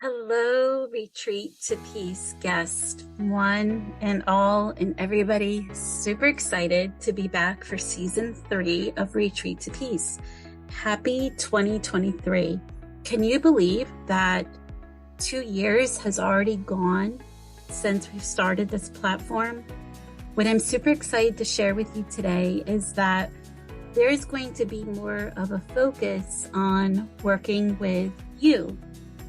Hello, Retreat to Peace guest, one and all, and everybody. Super excited to be back for season 3 of Retreat to Peace. Happy 2023. Can you believe that 2 years has already gone since we've started this platform? What I'm super excited to share with you today is that there is going to be more of a focus on working with you.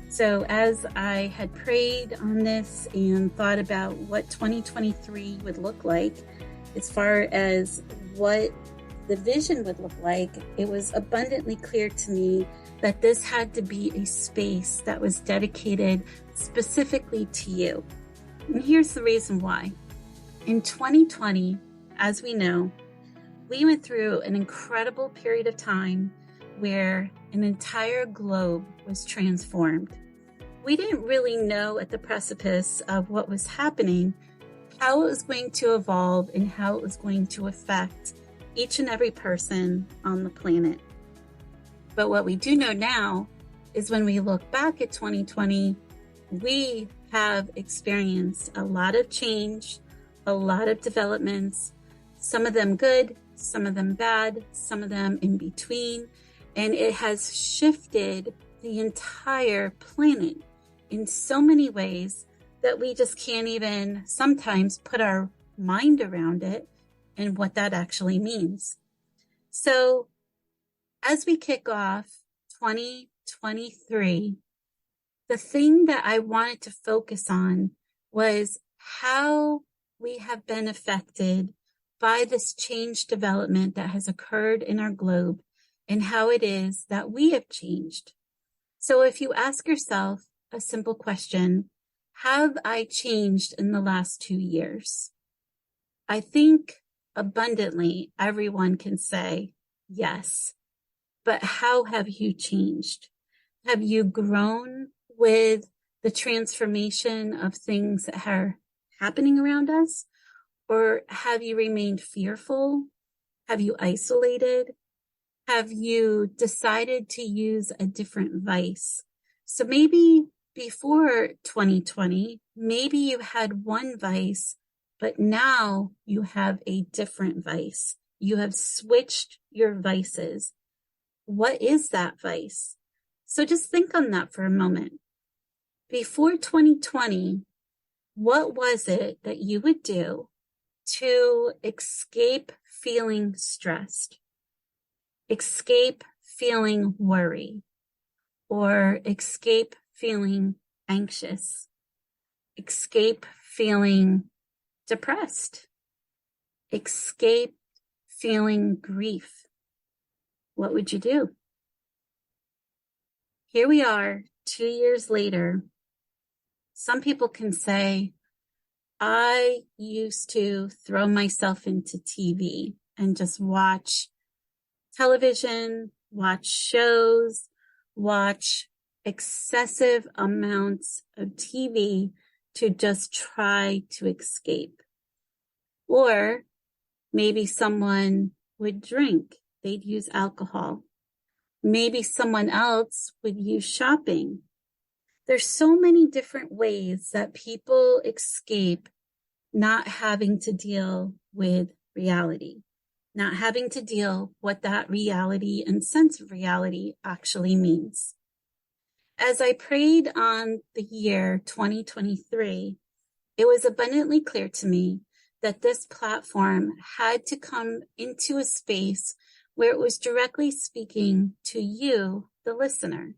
So as I had prayed on this and thought about what 2023 would look like, as far as what the vision would look like, it was abundantly clear to me that this had to be a space that was dedicated specifically to you. And here's the reason why. In 2020, as we know, we went through an incredible period of time where an entire globe was transformed. We didn't really know at the precipice of what was happening, how it was going to evolve and how it was going to affect each and every person on the planet. But what we do know now is when we look back at 2020, we have experienced a lot of change, a lot of developments, some of them good, some of them bad, some of them in between, and it has shifted the entire planet in so many ways that we just can't even sometimes put our mind around it and what that actually means. So as we kick off 2023, the thing that I wanted to focus on was how we have been affected by this change development that has occurred in our globe and how it is that we have changed. So if you ask yourself a simple question, have I changed in the last 2 years? I think abundantly everyone can say yes, but how have you changed? Have you grown with the transformation of things that are happening around us? Or have you remained fearful? Have you isolated? Have you decided to use a different vice? So maybe before 2020, maybe you had one vice, but now you have a different vice. You have switched your vices. What is that vice? So just think on that for a moment. Before 2020, what was it that you would do to escape feeling stressed, escape feeling worry, or escape feeling anxious, escape feeling depressed, escape feeling grief? What would you do? Here we are 2 years later. Some people can say, I used to throw myself into TV and just watch television, watch shows, watch excessive amounts of TV to just try to escape. Or maybe someone would drink, they'd use alcohol. Maybe someone else would use shopping. There's so many different ways that people escape not having to deal with reality, not having to deal what that reality and sense of reality actually means. As I prayed on the year 2023, it was abundantly clear to me that this platform had to come into a space where it was directly speaking to you, the listener,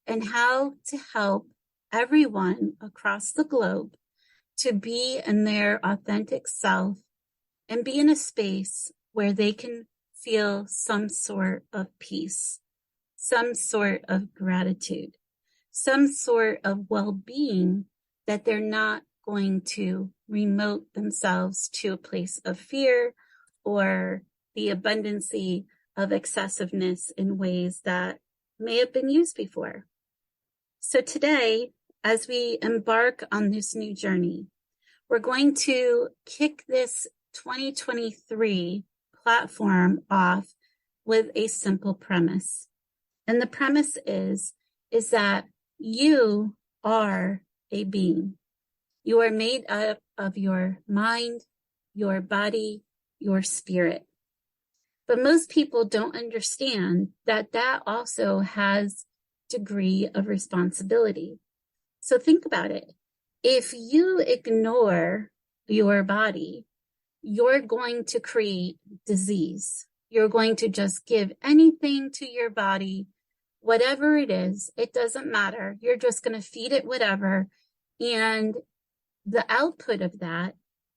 and how to help everyone across the globe to be in their authentic self and be in a space where they can feel some sort of peace, some sort of gratitude, some sort of well-being, that they're not going to remote themselves to a place of fear or the abundancy of excessiveness in ways that may have been used before. So today, as we embark on this new journey, we're going to kick this 2023 platform off with a simple premise. And the premise is that you are a being. You are made up of your mind, your body, your spirit. But most people don't understand that that also has degree of responsibility. So think about it. If you ignore your body, you're going to create disease. You're going to just give anything to your body, whatever it is, it doesn't matter. You're just going to feed it whatever. And the output of that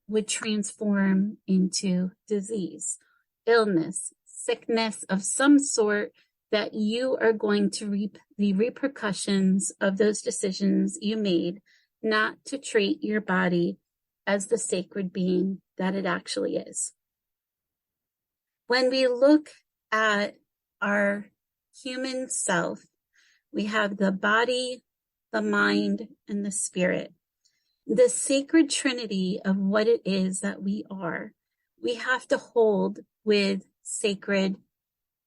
would transform into disease, illness, sickness of some sort that you are going to reap the repercussions of those decisions you made not to treat your body as the sacred being that it actually is. When we look at our human self, we have the body, the mind, and the spirit. The sacred trinity of what it is that we are, we have to hold with sacred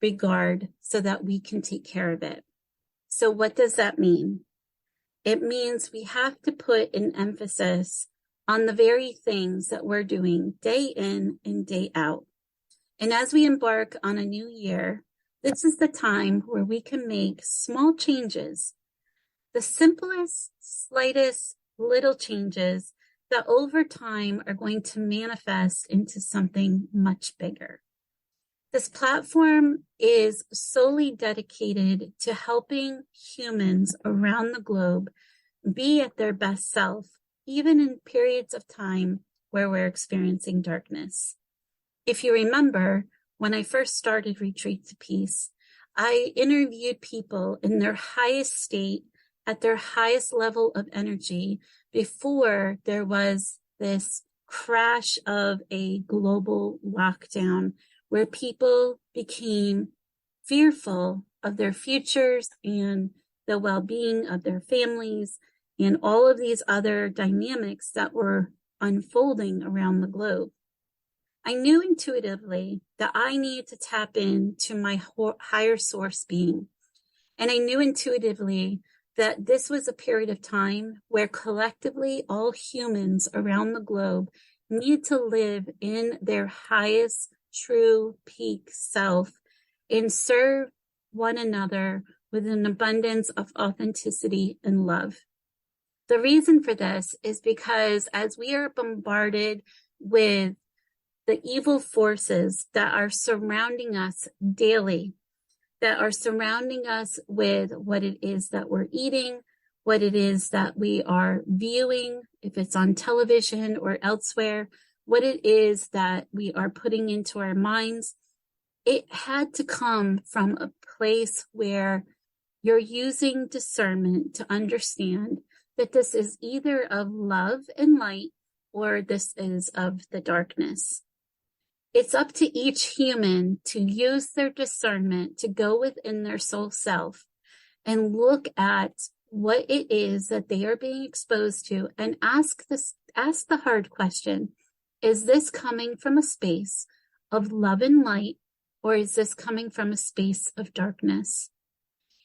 regard so that we can take care of it. So what does that mean? It means we have to put an emphasis on the very things that we're doing day in and day out. And as we embark on a new year, this is the time where we can make small changes, the simplest, slightest little changes that over time are going to manifest into something much bigger. This platform is solely dedicated to helping humans around the globe be at their best self, even in periods of time where we're experiencing darkness. If you remember, when I first started Retreat to Peace, I interviewed people in their highest state, at their highest level of energy, before there was this crash of a global lockdown where people became fearful of their futures and the well-being of their families and all of these other dynamics that were unfolding around the globe. I knew intuitively that I needed to tap into my higher source being. And I knew intuitively that this was a period of time where collectively all humans around the globe need to live in their highest true peak self and serve one another with an abundance of authenticity and love. The reason for this is because as we are bombarded with the evil forces that are surrounding us daily, that are surrounding us with what it is that we're eating, what it is that we are viewing, if it's on television or elsewhere, what it is that we are putting into our minds, it had to come from a place where you're using discernment to understand that this is either of love and light or this is of the darkness. It's up to each human to use their discernment to go within their soul self and look at what it is that they are being exposed to and ask the hard question. Is this coming from a space of love and light, or is this coming from a space of darkness?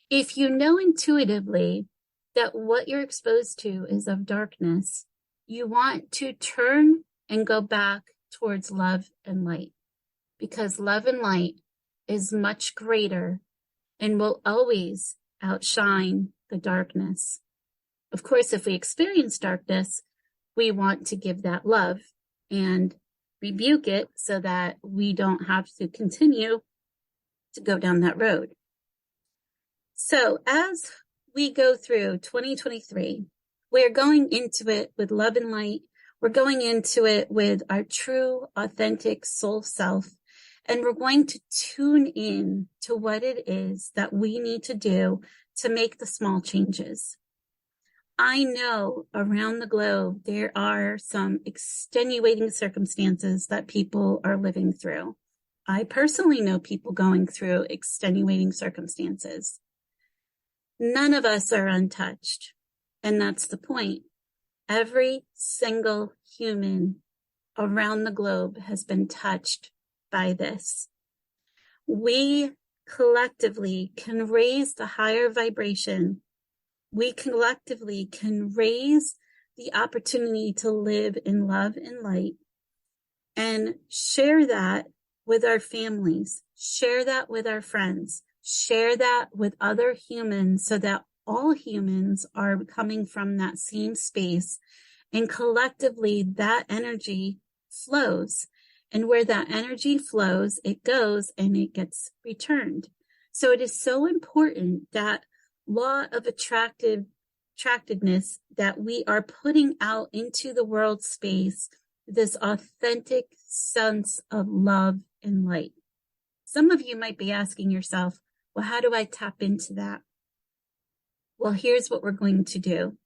If you know intuitively that what you're exposed to is of darkness, you want to turn and go back towards love and light, because love and light is much greater and will always outshine the darkness. Of course, if we experience darkness, we want to give that love and rebuke it so that we don't have to continue to go down that road. So as we go through 2023, we're going into it with love and light. We're going into it with our true, authentic soul self, and we're going to tune in to what it is that we need to do to make the small changes. I know around the globe, there are some extenuating circumstances that people are living through. I personally know people going through extenuating circumstances. None of us are untouched. And that's the point. Every single human around the globe has been touched by this. We collectively can raise the higher vibration we collectively can raise the opportunity to live in love and light and share that with our families, share that with our friends, share that with other humans so that all humans are coming from that same space, and collectively that energy flows. And where that energy flows, it goes and it gets returned. So it is so important that law of attractiveness that we are putting out into the world space, this authentic sense of love and light. Some of you might be asking yourself, well, how do I tap into that? Well, here's what we're going to do.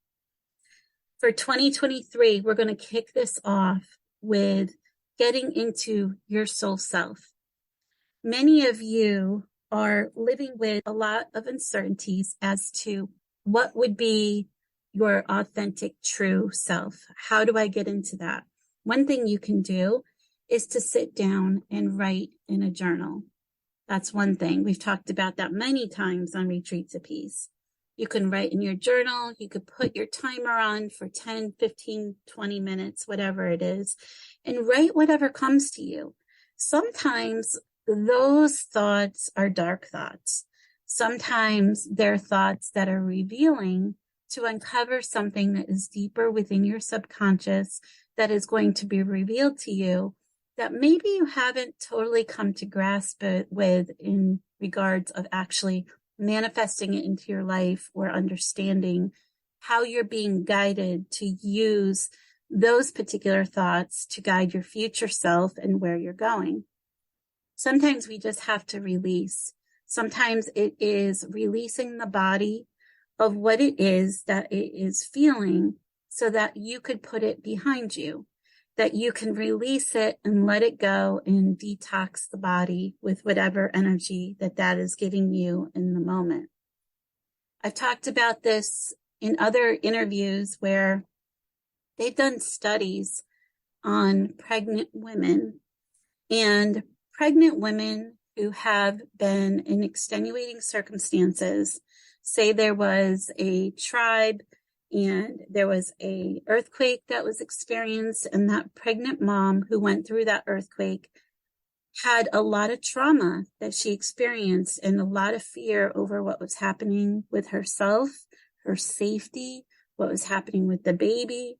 For 2023, we're going to kick this off with getting into your soul self. Many of you are living with a lot of uncertainties as to what would be your authentic, true self. How do I get into that? One thing you can do is to sit down and write in a journal. That's one thing. We've talked about that many times on Retreats of Peace. You can write in your journal. You could put your timer on for 10, 15, 20 minutes, whatever it is, and write whatever comes to you. Sometimes those thoughts are dark thoughts. Sometimes they're thoughts that are revealing to uncover something that is deeper within your subconscious that is going to be revealed to you that maybe you haven't totally come to grasp it with in regards of actually manifesting it into your life or understanding how you're being guided to use those particular thoughts to guide your future self and where you're going. Sometimes we just have to release. Sometimes it is releasing the body of what it is that it is feeling so that you could put it behind you, that you can release it and let it go and detox the body with whatever energy that is giving you in the moment. I've talked about this in other interviews where they've done studies on pregnant women, and pregnant women who have been in extenuating circumstances, say there was a tribe and there was a earthquake that was experienced, and that pregnant mom who went through that earthquake had a lot of trauma that she experienced and a lot of fear over what was happening with herself, her safety, what was happening with the baby.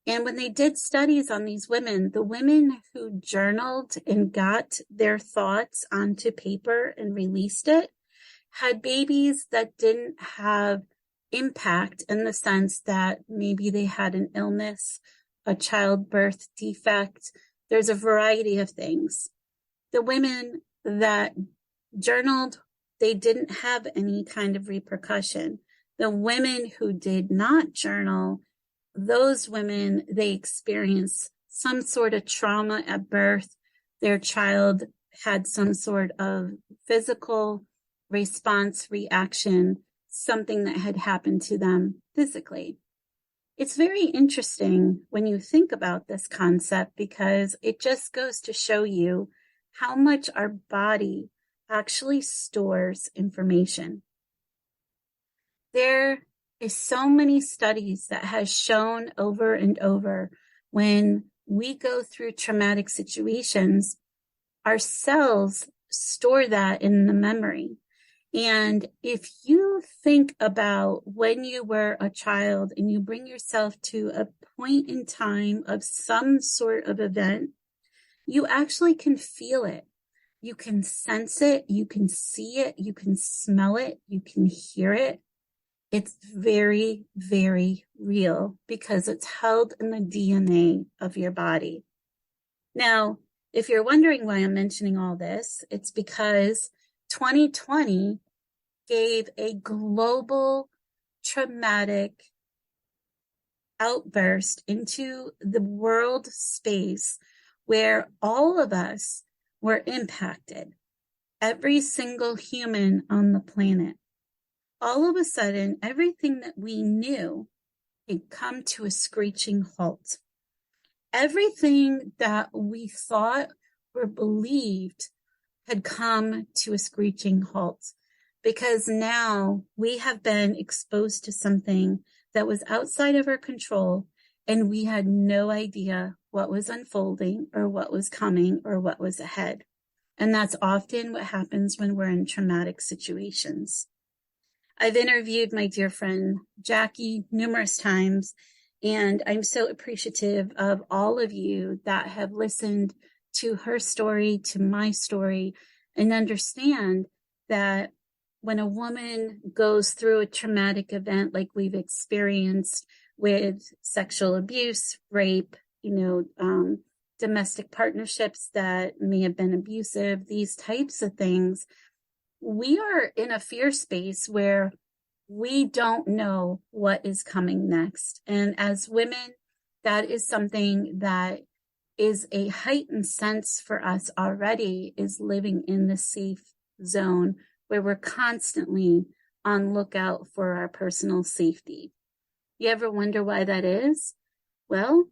And when they did studies on these women, the women who journaled and got their thoughts onto paper and released it had babies that didn't have impact in the sense that maybe they had an illness, a childbirth defect. There's a variety of things. The women that journaled, they didn't have any kind of repercussion. The women who did not journal, those women, they experienced some sort of trauma at birth. Their child had some sort of physical response, reaction, something that had happened to them physically. It's very interesting when you think about this concept because it just goes to show you how much our body actually stores information. There is so many studies that has shown over and over when we go through traumatic situations, our cells store that in the memory. And if you think about when you were a child and you bring yourself to a point in time of some sort of event, you actually can feel it. You can sense it. You can see it. You can smell it. You can hear it. It's very, very real because it's held in the DNA of your body. Now, if you're wondering why I'm mentioning all this, it's because 2020 gave a global traumatic outburst into the world space where all of us were impacted. Every single human on the planet. All of a sudden, everything that we knew had come to a screeching halt. Everything that we thought or believed had come to a screeching halt. because now we have been exposed to something that was outside of our control, and we had no idea what was unfolding or what was coming or what was ahead. And that's often what happens when we're in traumatic situations. I've interviewed my dear friend Jackie numerous times, and I'm so appreciative of all of you that have listened to her story, to my story, and understand that when a woman goes through a traumatic event like we've experienced with sexual abuse, rape, domestic partnerships that may have been abusive, these types of things, we are in a fear space where we don't know what is coming next. And as women, that is something that is a heightened sense for us already, is living in the safe zone where we're constantly on lookout for our personal safety. You ever wonder why that is? Well,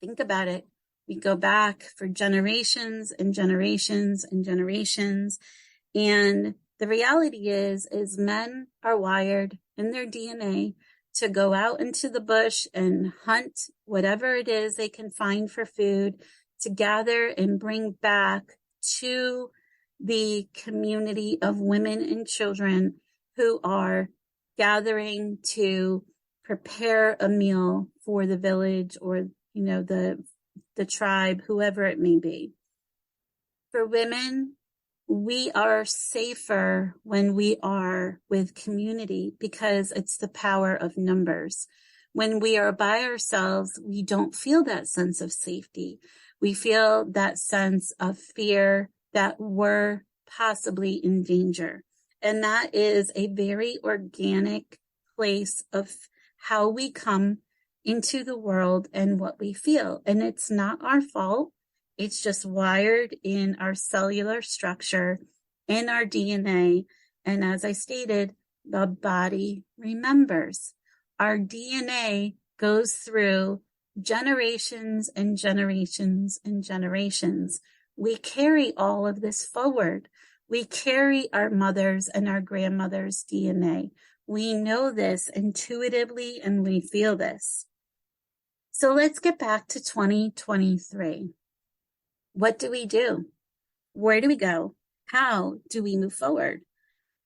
think about it. We go back for generations and generations and generations. And the reality is men are wired in their DNA to go out into the bush and hunt whatever it is they can find for food, to gather and bring back to the community of women and children who are gathering to prepare a meal for the village or, the tribe, whoever it may be. For women, we are safer when we are with community because it's the power of numbers. When we are by ourselves, we don't feel that sense of safety. We feel that sense of fear that we're possibly in danger. And that is a very organic place of how we come into the world and what we feel. And it's not our fault. It's just wired in our cellular structure, in our DNA. And as I stated, the body remembers. Our DNA goes through generations and generations and generations. We carry all of this forward. We carry our mother's and our grandmother's DNA. We know this intuitively and we feel this. So let's get back to 2023. What do we do? Where do we go? How do we move forward?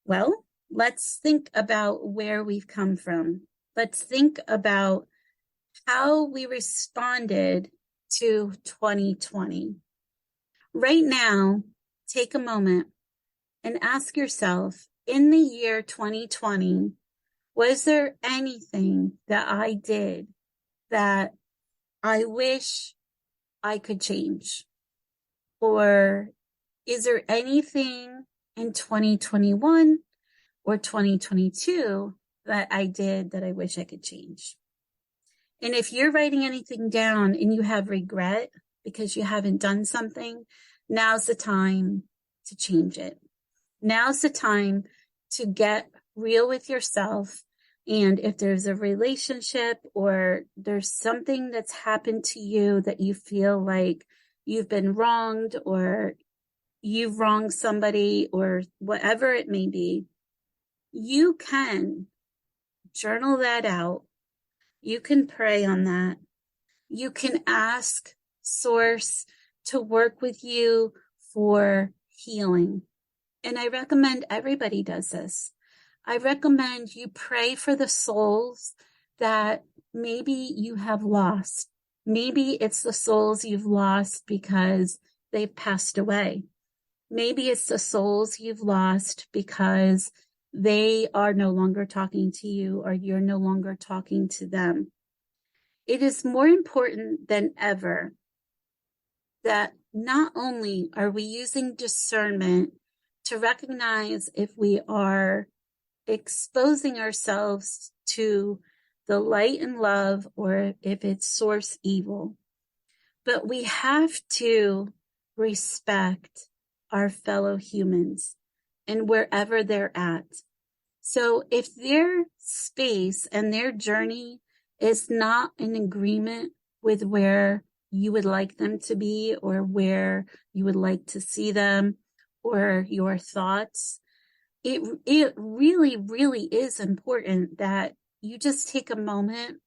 Well, let's think about where we've come from. Let's think about how we responded to 2020. Right now, take a moment and ask yourself, in the year 2020, was there anything that I did that I wish I could change? Or is there anything in 2021 or 2022 that I did that I wish I could change? And if you're writing anything down and you have regret because you haven't done something, now's the time to change it. Now's the time to get real with yourself. And if there's a relationship or there's something that's happened to you that you feel like you've been wronged or you've wronged somebody or whatever it may be, you can journal that out. You can pray on that. You can ask Source to work with you for healing. And I recommend everybody does this. I recommend you pray for the souls that maybe you have lost. Maybe it's the souls you've lost because they've passed away. Maybe it's the souls you've lost because they are no longer talking to you or you're no longer talking to them. It is more important than ever that not only are we using discernment to recognize if we are exposing ourselves to the light and love or if it's source evil, but we have to respect our fellow humans and wherever they're at. So if their space and their journey is not in agreement with where you would like them to be or where you would like to see them or your thoughts, it really, really is important that you just take a moment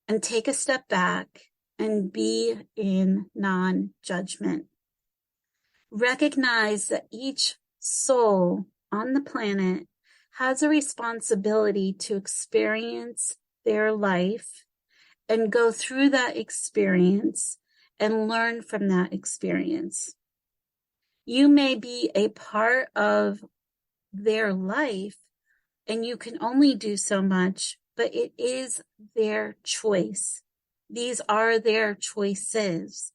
and take a step back and be in non-judgment. Recognize that each soul on the planet has a responsibility to experience their life and go through that experience and learn from that experience. You may be a part of their life and you can only do so much, but it is their choice. These are their choices.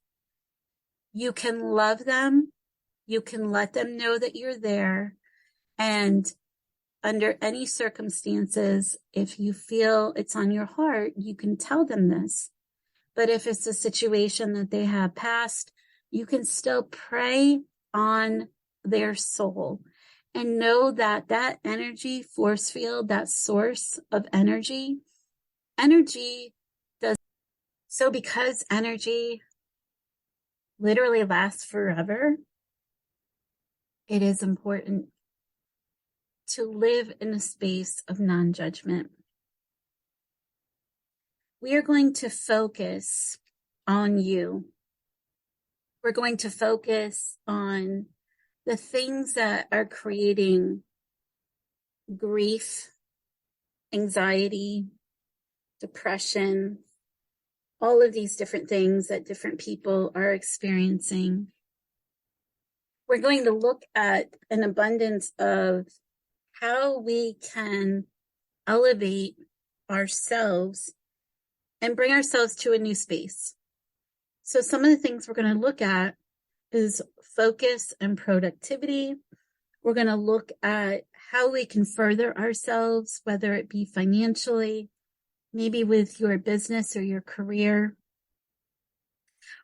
You can love them. You can let them know that you're there. And under any circumstances, if you feel it's on your heart, you can tell them this. But if it's a situation that they have passed, you can still pray on their soul and know that that energy force field, that source of energy does. So because energy literally lasts forever, it is important to live in a space of non-judgment. We are going to focus on you. We're going to focus on the things that are creating grief, anxiety, depression, all of these different things that different people are experiencing. We're going to look at an abundance of how we can elevate ourselves and bring ourselves to a new space. So some of the things we're going to look at is focus and productivity. We're going to look at how we can further ourselves, whether it be financially, maybe with your business or your career.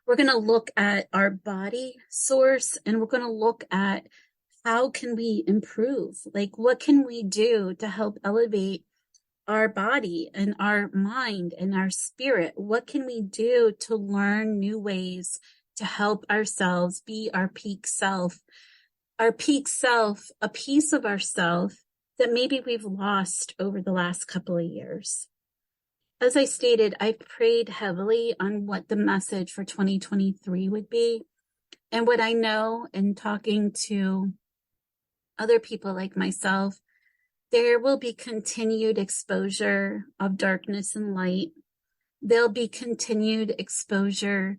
We're going to look at our body source, and we're going to look at how can we improve? Like, what can we do to help elevate our body and our mind and our spirit? What can we do to learn new ways to help ourselves be our peak self? Our peak self, a piece of ourself that maybe we've lost over the last couple of years. As I stated, I've prayed heavily on what the message for 2023 would be. And what I know in talking to other people like myself, there will be continued exposure of darkness and light. There'll be continued exposure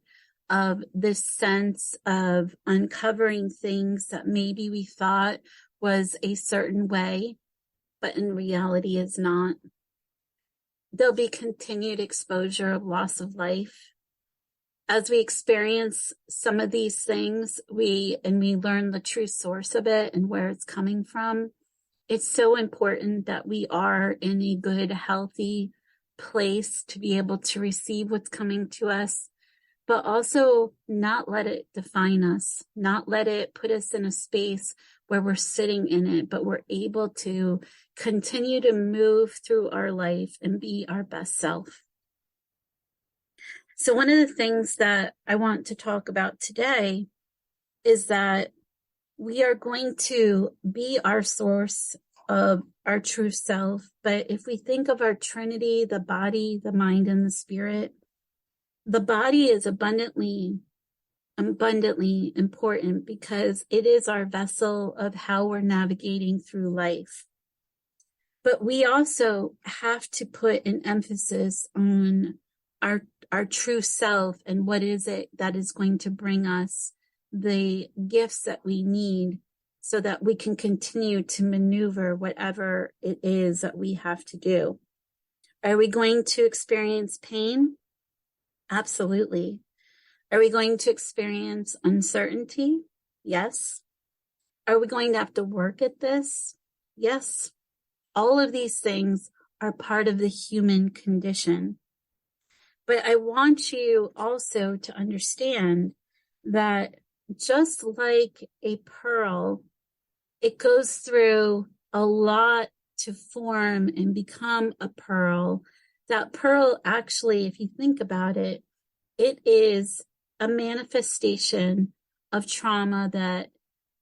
of this sense of uncovering things that maybe we thought was a certain way, but in reality is not. There'll be continued exposure of loss of life. As we experience some of these things, we learn the true source of it and where it's coming from. It's so important that we are in a good, healthy place to be able to receive what's coming to us, but also not let it define us, not let it put us in a space where we're sitting in it, but we're able to continue to move through our life and be our best self. So one of the things that I want to talk about today is that we are going to be our source of our true self. But if we think of our Trinity, the body, the mind, and the spirit, the body is abundantly important because it is our vessel of how we're navigating through life. But we also have to put an emphasis on our true self and what is it that is going to bring us the gifts that we need so that we can continue to maneuver whatever it is that we have to do. Are we going to experience pain? Absolutely. Are we going to experience uncertainty? Yes. Are we going to have to work at this? Yes. All of these things are part of the human condition. But I want you also to understand that just like a pearl, it goes through a lot to form and become a pearl. That pearl actually, if you think about it, it is a manifestation of trauma that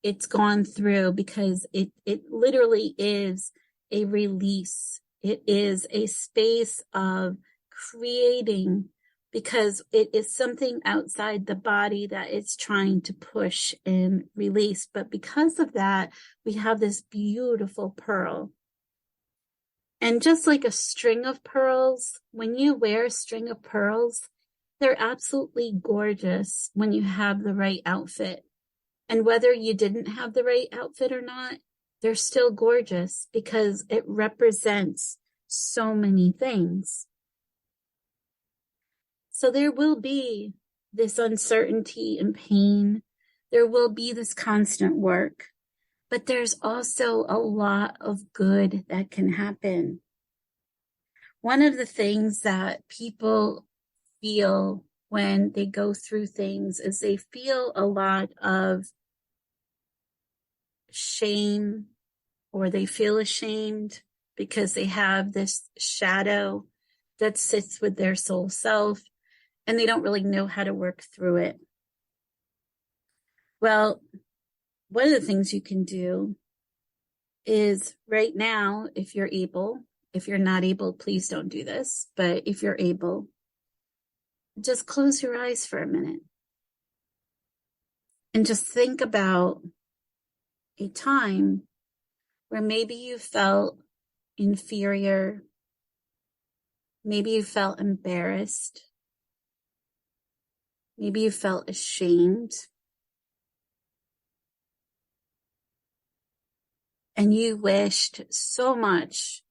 it's gone through, because it literally is a release. It is a space of creating, because it is something outside the body that it's trying to push and release. But because of that, we have this beautiful pearl. And just like a string of pearls, when you wear a string of pearls, they're absolutely gorgeous when you have the right outfit. And whether you didn't have the right outfit or not, they're still gorgeous because it represents so many things. So there will be this uncertainty and pain. There will be this constant work, but there's also a lot of good that can happen. One of the things that people feel when they go through things is they feel a lot of shame, or they feel ashamed because they have this shadow that sits with their soul self and they don't really know how to work through it. Well, one of the things you can do is right now, if you're able, if you're not able, please don't do this, but if you're able, just close your eyes for a minute and just think about a time where maybe you felt inferior, maybe you felt embarrassed, maybe you felt ashamed, and you wished so much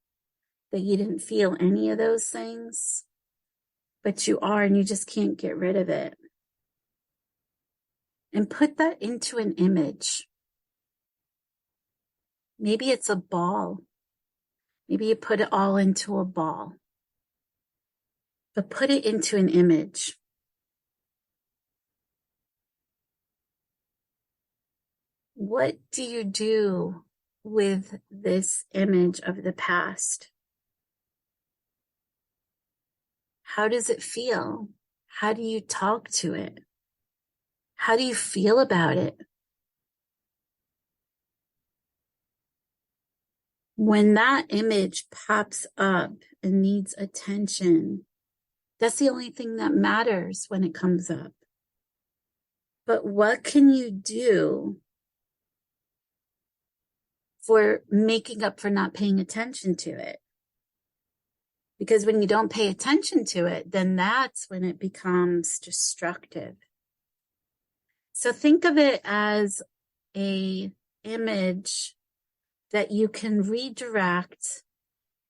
that you didn't feel any of those things, but you are, and you just can't get rid of it. And put that into an image. Maybe it's a ball. Maybe you put it all into a ball. But put it into an image. What do you do with this image of the past? How does it feel? How do you talk to it? How do you feel about it? When that image pops up and needs attention, that's the only thing that matters when it comes up. But what can you do for making up for not paying attention to it? Because when you don't pay attention to it, then that's when it becomes destructive. So think of it as an image that you can redirect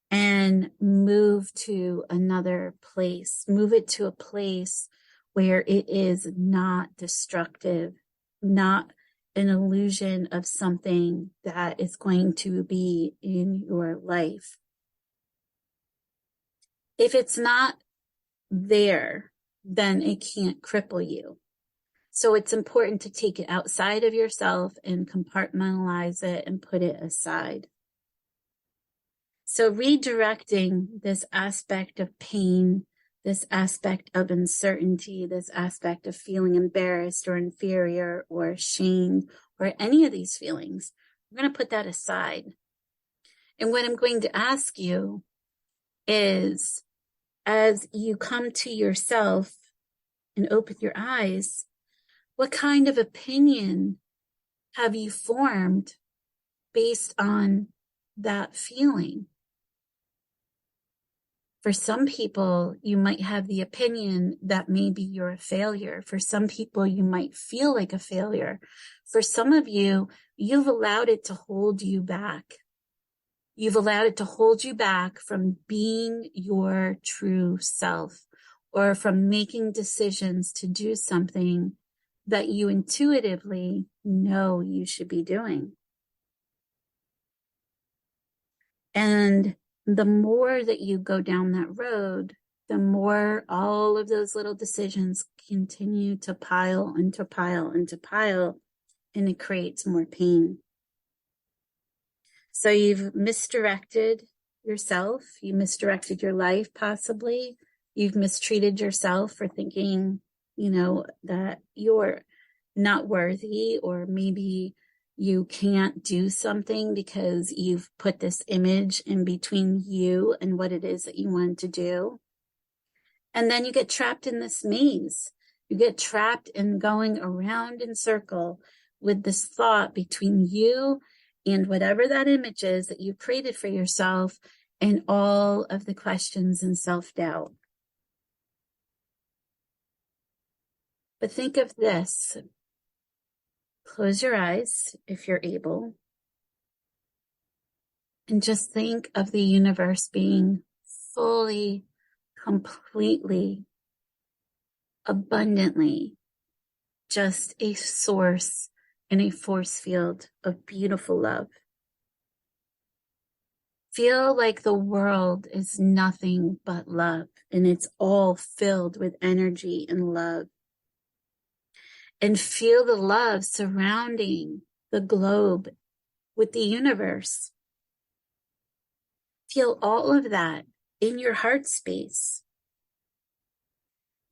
and move to another place. Move it to a place where it is not destructive, not an illusion of something that is going to be in your life. If it's not there, then it can't cripple you. So it's important to take it outside of yourself and compartmentalize it and put it aside. So redirecting this aspect of pain, this aspect of uncertainty, this aspect of feeling embarrassed or inferior or ashamed or any of these feelings, we're going to put that aside. And what I'm going to ask you is, as you come to yourself and open your eyes, what kind of opinion have you formed based on that feeling? For some people, you might have the opinion that maybe you're a failure. For some people, you might feel like a failure. For some of you, you've allowed it to hold you back. You've allowed it to hold you back from being your true self, or from making decisions to do something that you intuitively know you should be doing. And the more that you go down that road, the more all of those little decisions continue to pile and to pile and to pile, and it creates more pain. So you've misdirected yourself, you misdirected your life possibly, you've mistreated yourself for thinking, that you're not worthy, or maybe you can't do something because you've put this image in between you and what it is that you want to do. And then you get trapped in this maze. You get trapped in going around in circle with this thought between you and whatever that image is that you created for yourself, and all of the questions and self-doubt. But think of this. Close your eyes if you're able, and just think of the universe being fully, completely, abundantly just a source and a force field of beautiful love. Feel like the world is nothing but love, and it's all filled with energy and love. And feel the love surrounding the globe with the universe. Feel all of that in your heart space.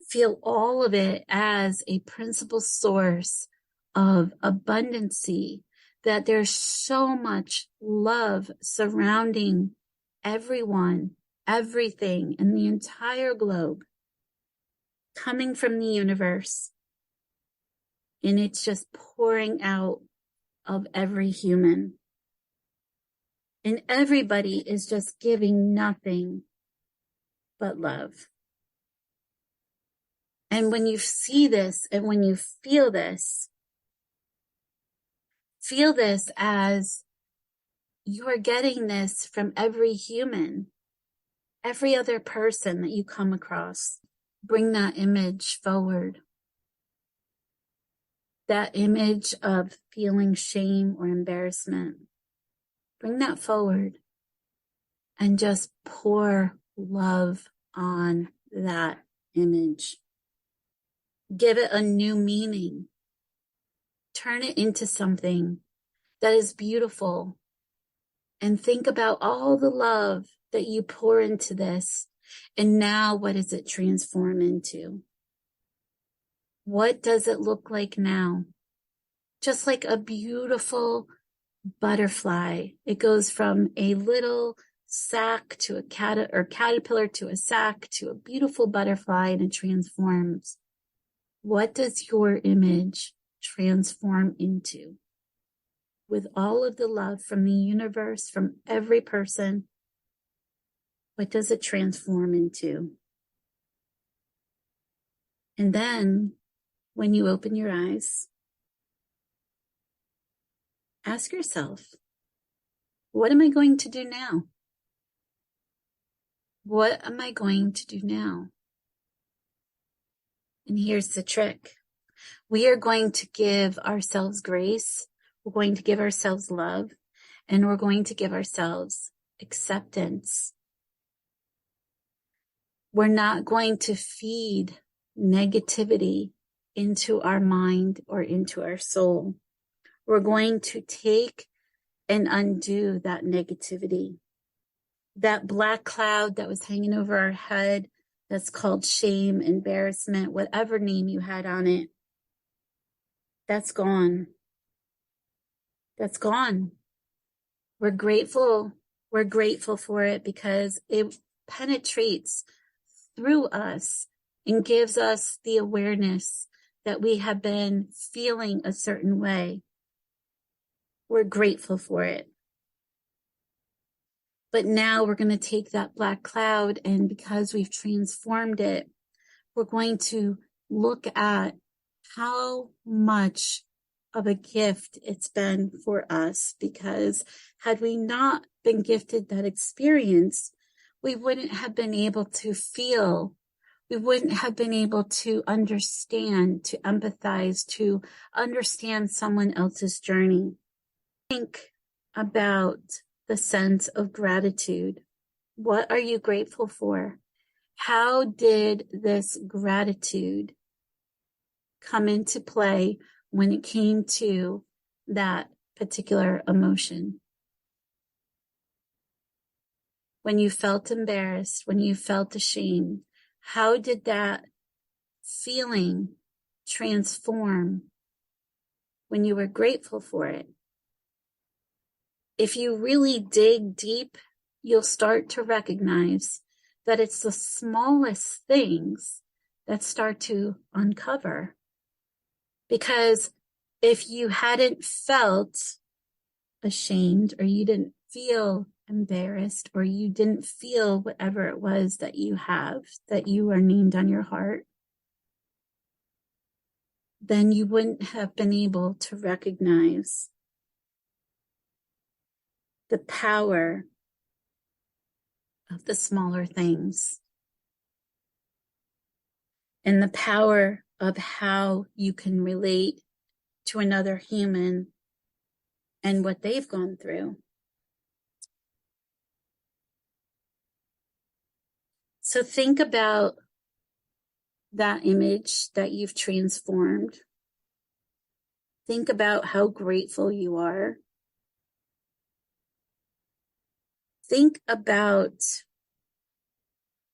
Feel all of it as a principal source of abundancy, that there's so much love surrounding everyone, everything in the entire globe, coming from the universe. And it's just pouring out of every human. And everybody is just giving nothing but love. And when you see this and when you feel this as you're getting this from every human, every other person that you come across. Bring that image forward. That image of feeling shame or embarrassment. Bring that forward and just pour love on that image. Give it a new meaning. Turn it into something that is beautiful. And think about all the love that you pour into this. And now what does it transform into? What does it look like now? Just like a beautiful butterfly. It goes from a little sac to a caterpillar to a sac to a beautiful butterfly, and it transforms. What does your image transform into? With all of the love from the universe, from every person, what does it transform into? And then, when you open your eyes, ask yourself, what am I going to do now? What am I going to do now? And here's the trick. We are going to give ourselves grace. We're going to give ourselves love, and we're going to give ourselves acceptance. We're not going to feed negativity into our mind or into our soul. We're going to take and undo that negativity. That black cloud that was hanging over our head, that's called shame, embarrassment, whatever name you had on it, that's gone. That's gone. We're grateful. We're grateful for it because it penetrates through us and gives us the awareness that we have been feeling a certain way. We're grateful for it. But now we're going to take that black cloud, and because we've transformed it, we're going to look at how much of a gift it's been for us, because had we not been gifted that experience, we wouldn't have been able to feel, we wouldn't have been able to understand, to empathize, to understand someone else's journey. Think about the sense of gratitude. What are you grateful for? How did this gratitude come into play when it came to that particular emotion? When you felt embarrassed, when you felt ashamed, how did that feeling transform when you were grateful for it? if you really dig deep, you'll start to recognize that it's the smallest things that start to uncover. Because if you hadn't felt ashamed, or you didn't feel embarrassed, or you didn't feel whatever it was that you have, that you are named on your heart, then you wouldn't have been able to recognize the power of the smaller things and the power of how you can relate to another human and what they've gone through. So think about that image that you've transformed. Think about how grateful you are. Think about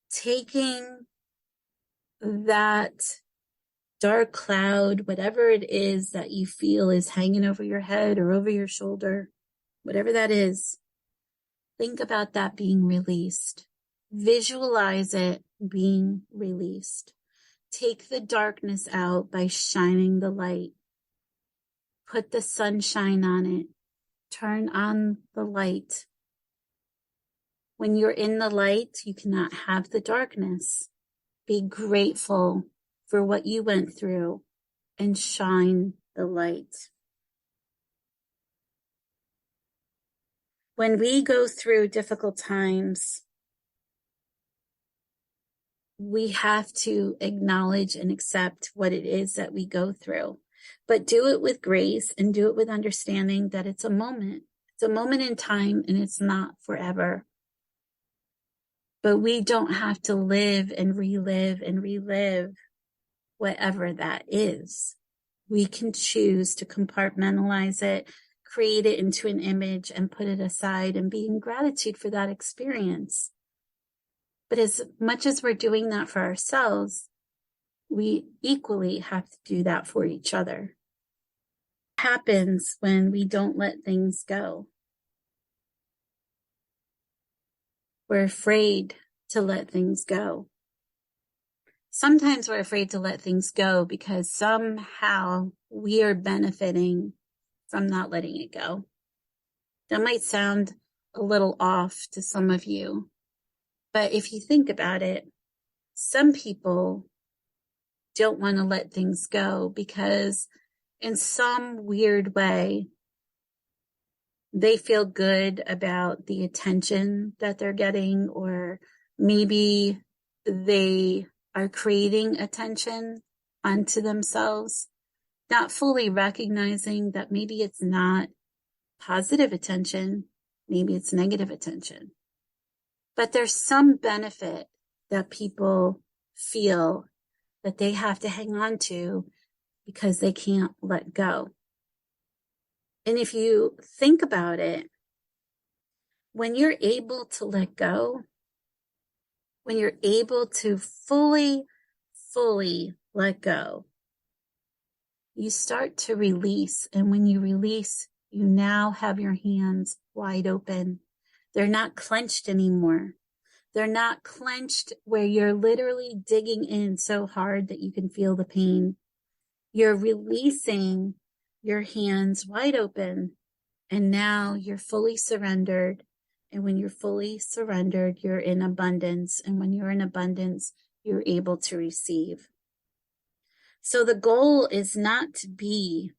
taking that dark cloud, whatever it is that you feel is hanging over your head or over your shoulder, whatever that is, think about that being released. Visualize it being released. Take the darkness out by shining the light. Put the sunshine on it. Turn on the light. When you're in the light, you cannot have the darkness. Be grateful for what you went through and shine the light. When we go through difficult times, we have to acknowledge and accept what it is that we go through, but do it with grace and do it with understanding that it's a moment. It's a moment in time and it's not forever. But we don't have to live and relive whatever that is. We can choose to compartmentalize it, create it into an image and put it aside and be in gratitude for that experience. But as much as we're doing that for ourselves, we equally have to do that for each other. What happens when we don't let things go? We're afraid to let things go. Sometimes we're afraid to let things go because somehow we are benefiting from not letting it go. That might sound a little off to some of you, but if you think about it, some people don't want to let things go because in some weird way, they feel good about the attention that they're getting, or maybe they are creating attention onto themselves, not fully recognizing that maybe it's not positive attention, maybe it's negative attention. But there's some benefit that people feel that they have to hang on to because they can't let go. And if you think about it, when you're able to let go, when you're able to fully let go, you start to release. And when you release, you now have your hands wide open. They're not clenched anymore. They're not clenched where you're literally digging in so hard that you can feel the pain. You're releasing your hands wide open, and now you're fully surrendered. And when you're fully surrendered, you're in abundance. And when you're in abundance, you're able to receive. So the goal is not to be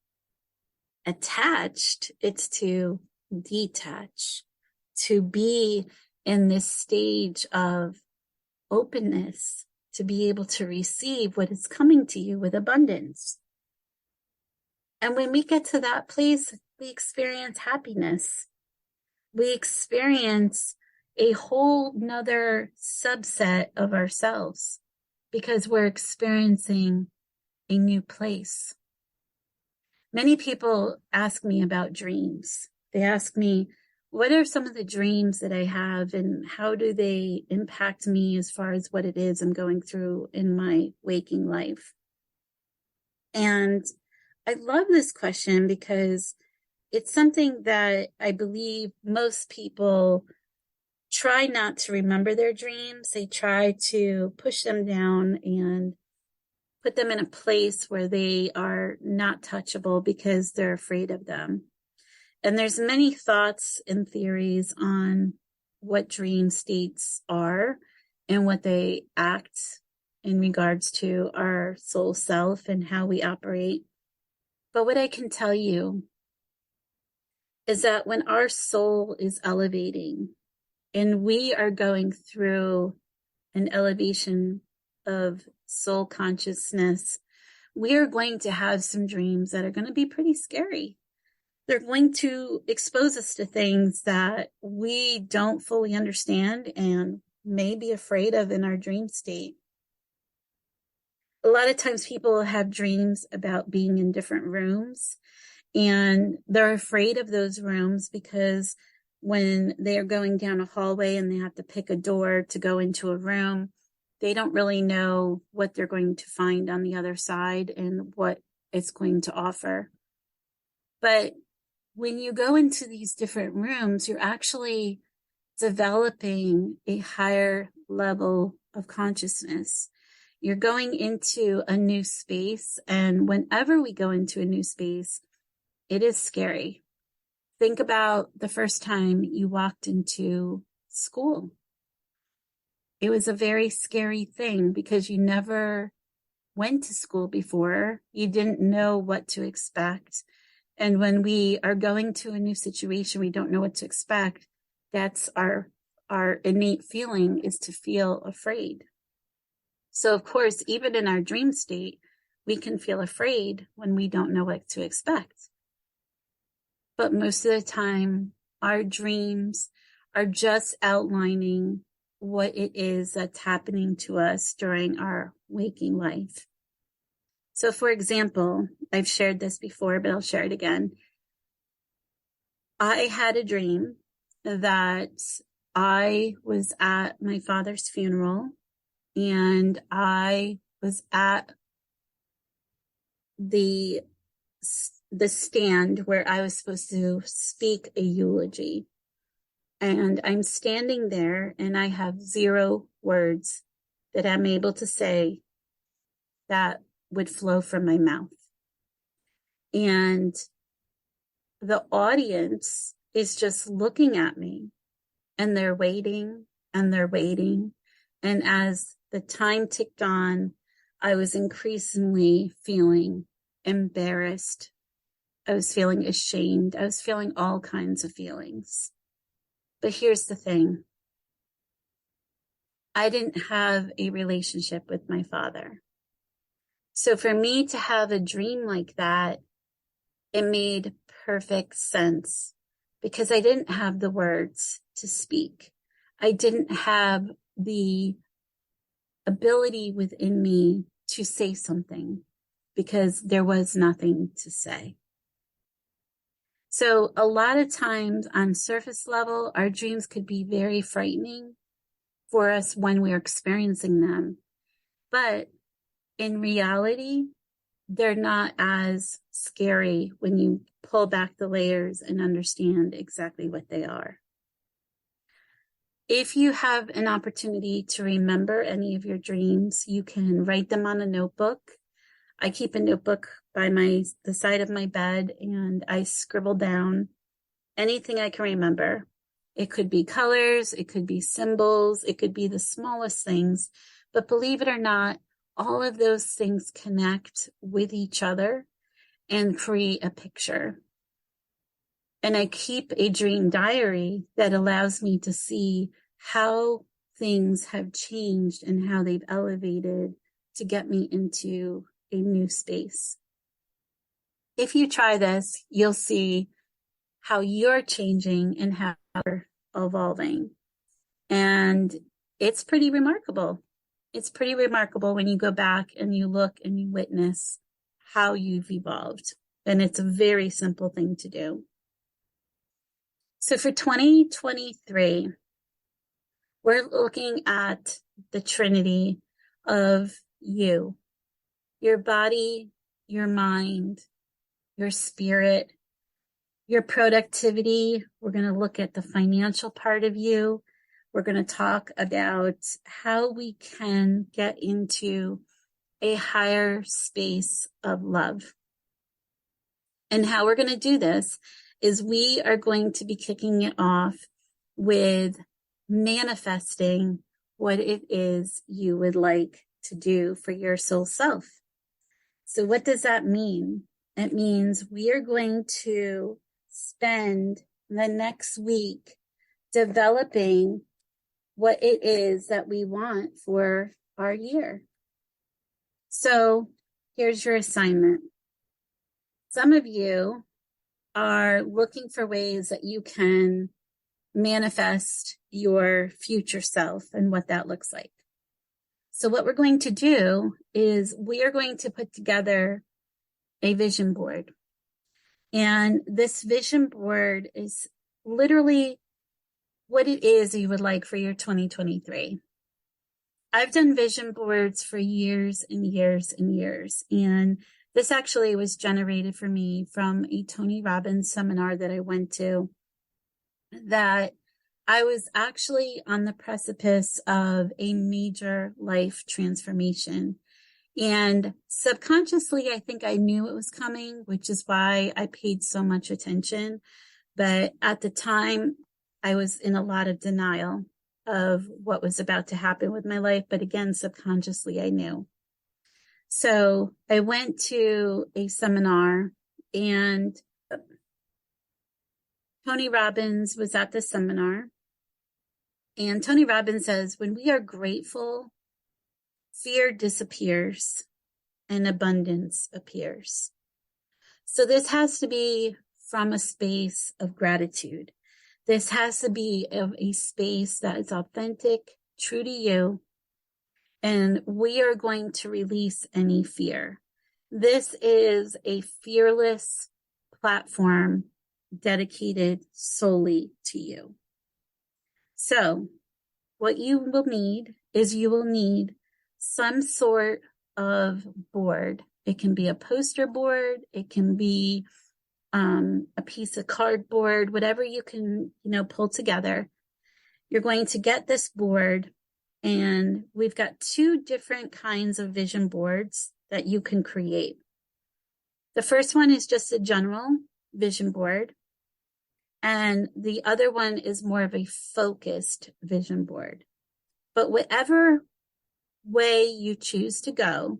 attached, it's to detach, to be in this stage of openness, to be able to receive what is coming to you with abundance. And when we get to that place, we experience happiness. We experience a whole nother subset of ourselves because we're experiencing a new place. Many people ask me about dreams. They ask me, what are some of the dreams that I have and how do they impact me as far as what it is I'm going through in my waking life? And I love this question because it's something that I believe most people try not to remember their dreams. They try to push them down and put them in a place where they are not touchable because they're afraid of them. And there's many thoughts and theories on what dream states are and what they act in regards to our soul self and how we operate. But what I can tell you is that when our soul is elevating and we are going through an elevation of soul consciousness, we are going to have some dreams that are going to be pretty scary. They're going to expose us to things that we don't fully understand and may be afraid of in our dream state. A lot of times people have dreams about being in different rooms, and they're afraid of those rooms because when they're going down a hallway and they have to pick a door to go into a room, they don't really know what they're going to find on the other side and what it's going to offer. But when you go into these different rooms, you're actually developing a higher level of consciousness. You're going into a new space, and whenever we go into a new space, it is scary. Think about the first time you walked into school. It was a very scary thing because you never went to school before. You didn't know what to expect. And when we are going to a new situation, we don't know what to expect. That's our innate feeling, is to feel afraid. So of course, even in our dream state, we can feel afraid when we don't know what to expect. But most of the time, our dreams are just outlining what it is that's happening to us during our waking life. So for example, I've shared this before, but I'll share it again. I had a dream that I was at my father's funeral, and I was at the stand where I was supposed to speak a eulogy. And I'm standing there and I have 0 words that I'm able to say that would flow from my mouth. And the audience is just looking at me, and they're waiting and they're waiting. And as the time ticked on, I was increasingly feeling embarrassed. I was feeling ashamed. I was feeling all kinds of feelings. But here's the thing. I didn't have a relationship with my father. So for me to have a dream like that, it made perfect sense because I didn't have the words to speak. I didn't have the ability within me to say something because there was nothing to say. So a lot of times on surface level, our dreams could be very frightening for us when we're experiencing them. But in reality, they're not as scary when you pull back the layers and understand exactly what they are. If you have an opportunity to remember any of your dreams, you can write them on a notebook. I keep a notebook by the side of my bed, and I scribble down anything I can remember. It could be colors, it could be symbols, it could be the smallest things. But believe it or not, all of those things connect with each other and create a picture. And I keep a dream diary that allows me to see how things have changed and how they've elevated to get me into a new space. If you try this, you'll see how you're changing and how you're evolving. And it's pretty remarkable. It's pretty remarkable when you go back and you look and you witness how you've evolved. And it's a very simple thing to do. So for 2023, we're looking at the Trinity of you, your body, your mind, your spirit, your productivity. We're going to look at the financial part of you. We're going to talk about how we can get into a higher space of love. And how we're going to do this is we are going to be kicking it off with manifesting what it is you would like to do for your soul self. So what does that mean? It means we are going to spend the next week developing what it is that we want for our year. So here's your assignment. Some of you are looking for ways that you can manifest your future self and what that looks like. So what we're going to do is we are going to put together a vision board. And this vision board is literally what it is you would like for your 2023. I've done vision boards for years and years and years. And this actually was generated for me from a Tony Robbins seminar that I went to, that I was actually on the precipice of a major life transformation. And subconsciously, I think I knew it was coming, which is why I paid so much attention. But at the time, I was in a lot of denial of what was about to happen with my life. But again, subconsciously, I knew. So I went to a seminar, and Tony Robbins was at the seminar. And Tony Robbins says, when we are grateful, fear disappears and abundance appears. So this has to be from a space of gratitude. This has to be of a space that is authentic, true to you. And we are going to release any fear. This is a fearless platform dedicated solely to you. So what you will need is you will need some sort of board. It can be a poster board. It can be a piece of cardboard, whatever you can, pull together. You're going to get this board. And we've got 2 different kinds of vision boards that you can create. The first one is just a general vision board. And the other one is more of a focused vision board. But whatever way you choose to go,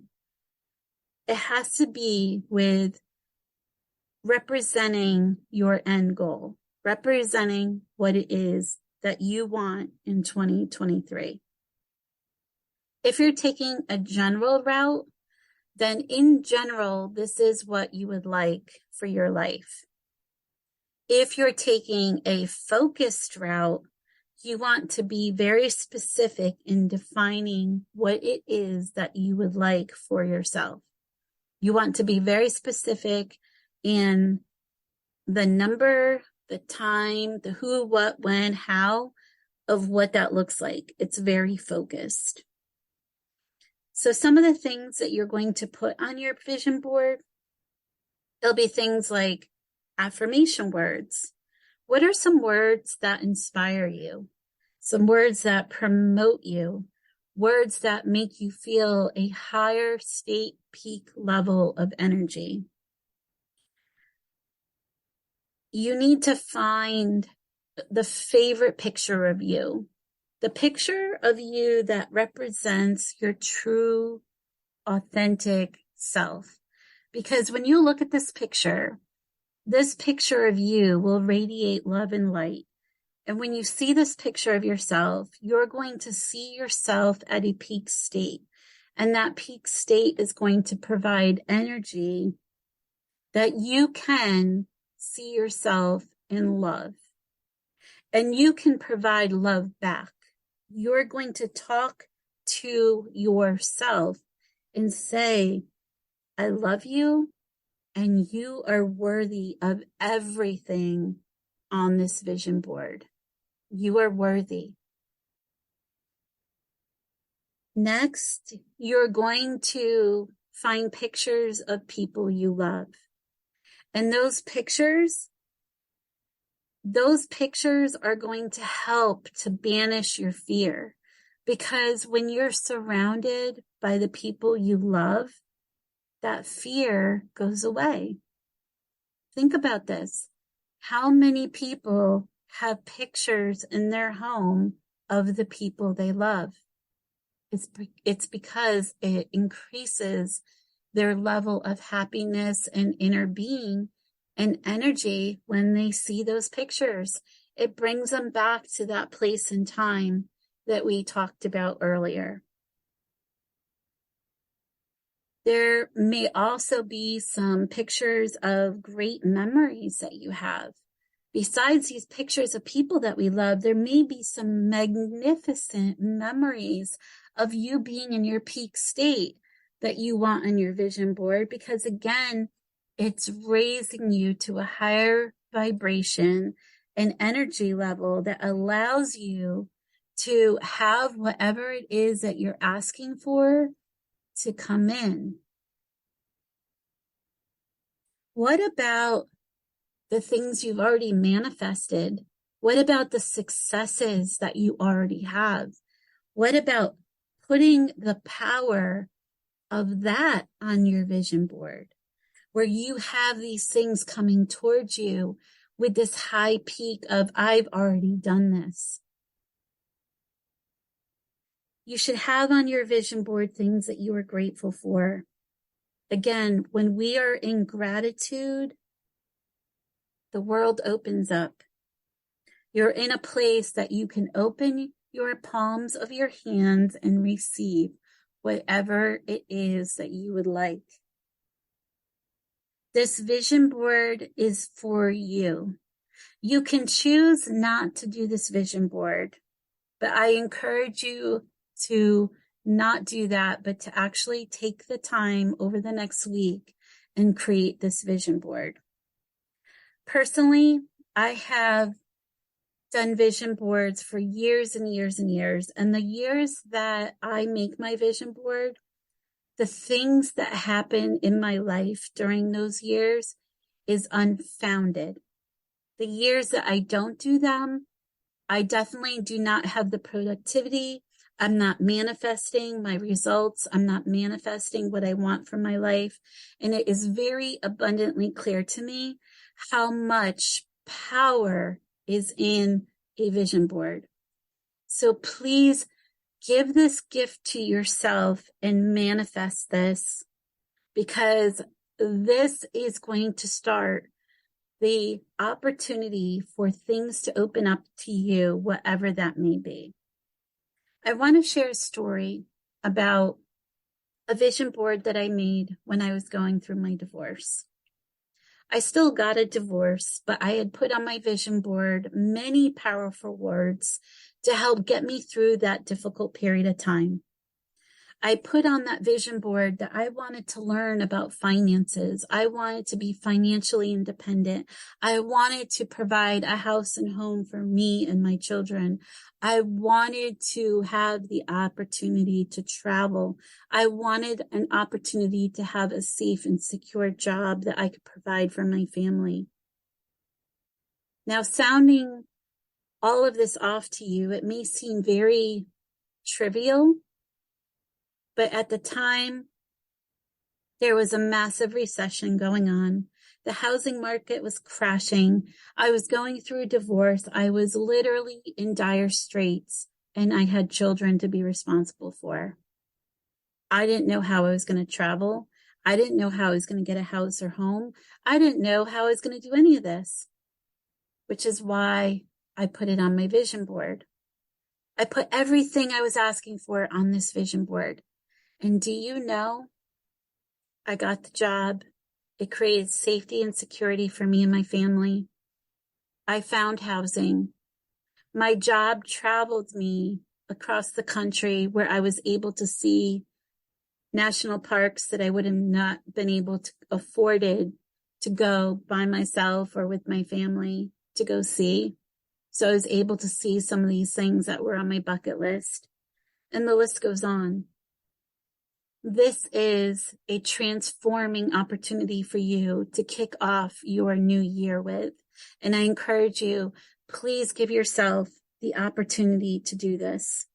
it has to be with representing your end goal, representing what it is that you want in 2023. If you're taking a general route, then in general, this is what you would like for your life. If you're taking a focused route, you want to be very specific in defining what it is that you would like for yourself. You want to be very specific in the number, the time, the who, what, when, how of what that looks like. It's very focused. So some of the things that you're going to put on your vision board, there'll be things like affirmation words. What are some words that inspire you? Some words that promote you, words that make you feel a higher state peak level of energy. You need to find the favorite picture of you. The picture of you that represents your true, authentic self. Because when you look at this picture of you will radiate love and light. And when you see this picture of yourself, you're going to see yourself at a peak state. And that peak state is going to provide energy that you can see yourself in love. And you can provide love back. You're going to talk to yourself and say, I love you, and you are worthy of everything on this vision board. You are worthy. Next, you're going to find pictures of people you love. And those pictures those pictures are going to help to banish your fear, because when you're surrounded by the people you love, that fear goes away. Think about this. How many people have pictures in their home of the people they love? It's because it increases their level of happiness and inner being and energy when they see those pictures. It brings them back to that place and time that we talked about earlier. There may also be some pictures of great memories that you have. Besides these pictures of people that we love, there may be some magnificent memories of you being in your peak state that you want on your vision board, because again, it's raising you to a higher vibration and energy level that allows you to have whatever it is that you're asking for to come in. What about the things you've already manifested? What about the successes that you already have? What about putting the power of that on your vision board, where you have these things coming towards you with this high peak of, I've already done this? You should have on your vision board things that you are grateful for. Again, when we are in gratitude, the world opens up. You're in a place that you can open your palms of your hands and receive whatever it is that you would like. This vision board is for you. You can choose not to do this vision board, but I encourage you to not do that, but to actually take the time over the next week and create this vision board. Personally, I have done vision boards for years and years and years. And the years that I make my vision board, the things that happen in my life during those years is unfounded. The years that I don't do them, I definitely do not have the productivity. I'm not manifesting my results. I'm not manifesting what I want from my life. And it is very abundantly clear to me how much power is in a vision board. So please give this gift to yourself and manifest this, because this is going to start the opportunity for things to open up to you, whatever that may be. I want to share a story about a vision board that I made when I was going through my divorce. I still got a divorce, but I had put on my vision board many powerful words to help get me through that difficult period of time. I put on that vision board that I wanted to learn about finances. I wanted to be financially independent. I wanted to provide a house and home for me and my children. I wanted to have the opportunity to travel. I wanted an opportunity to have a safe and secure job that I could provide for my family. Now, sounding all of this off to you, it may seem very trivial, but at the time, there was a massive recession going on. The housing market was crashing. I was going through a divorce. I was literally in dire straits, and I had children to be responsible for. I didn't know how I was going to travel. I didn't know how I was going to get a house or home. I didn't know how I was going to do any of this, which is why I put it on my vision board. I put everything I was asking for on this vision board. And do you know, I got the job. It created safety and security for me and my family. I found housing. My job traveled me across the country where I was able to see national parks that I would have not been able to afforded to go by myself or with my family to go see. So I was able to see some of these things that were on my bucket list. And the list goes on. This is a transforming opportunity for you to kick off your new year with. And I encourage you, please give yourself the opportunity to do this.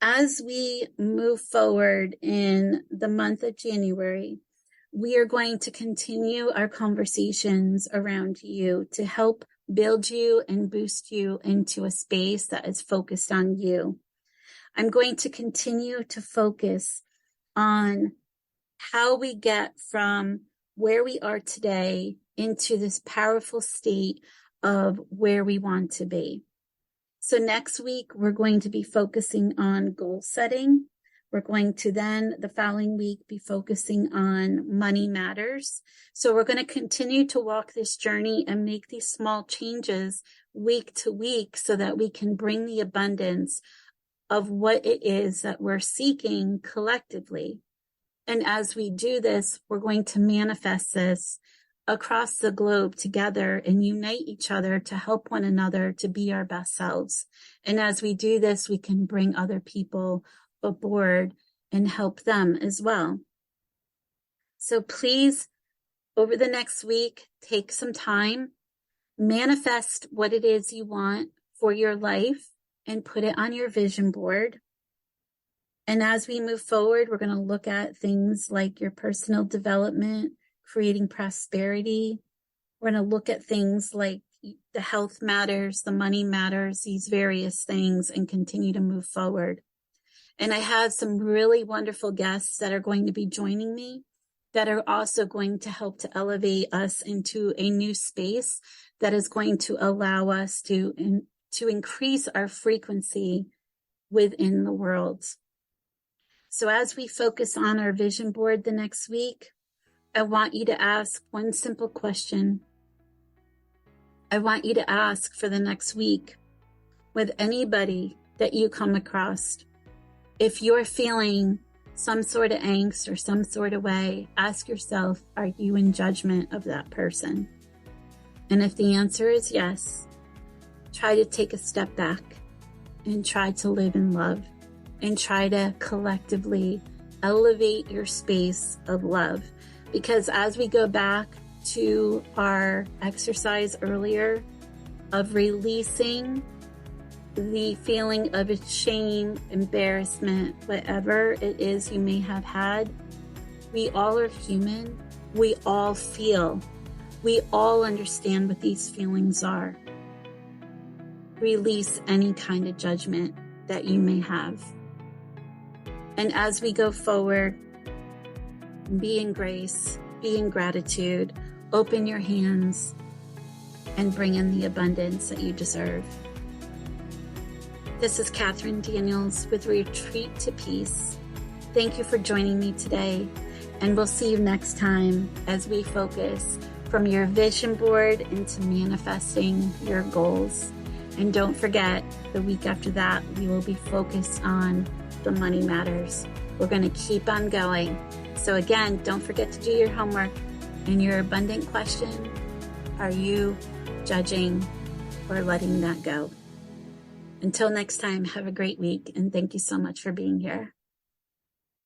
As we move forward in the month of January, we are going to continue our conversations around you to help build you and boost you into a space that is focused on you. I'm going to continue to focus on how we get from where we are today into this powerful state of where we want to be. So next week, we're going to be focusing on goal setting. We're going to then, the following week, be focusing on money matters. So we're going to continue to walk this journey and make these small changes week to week so that we can bring the abundance of what it is that we're seeking collectively. And as we do this, we're going to manifest this across the globe together and unite each other to help one another to be our best selves. And as we do this, we can bring other people aboard and help them as well. So please, over the next week, take some time, manifest what it is you want for your life and put it on your vision board. And as we move forward, we're going to look at things like your personal development, creating prosperity. We're going to look at things like the health matters, the money matters, these various things, and continue to move forward. And I have some really wonderful guests that are going to be joining me that are also going to help to elevate us into a new space that is going to allow us to increase our frequency within the world. So as we focus on our vision board the next week, I want you to ask one simple question. I want you to ask for the next week with anybody that you come across. If you're feeling some sort of angst or some sort of way, ask yourself, are you in judgment of that person? And if the answer is yes, try to take a step back and try to live in love and try to collectively elevate your space of love. Because as we go back to our exercise earlier of releasing the feeling of shame, embarrassment, whatever it is you may have had, we all are human. We all feel. We all understand what these feelings are. Release any kind of judgment that you may have. And as we go forward, be in grace, be in gratitude, open your hands, and bring in the abundance that you deserve. This is Catherine Daniels with Retreat to Peace. Thank you for joining me today, and we'll see you next time as we focus from your vision board into manifesting your goals. And don't forget, the week after that, we will be focused on the money matters. We're going to keep on going. So again, don't forget to do your homework. And your abundant question, are you judging or letting that go? Until next time, have a great week, and thank you so much for being here.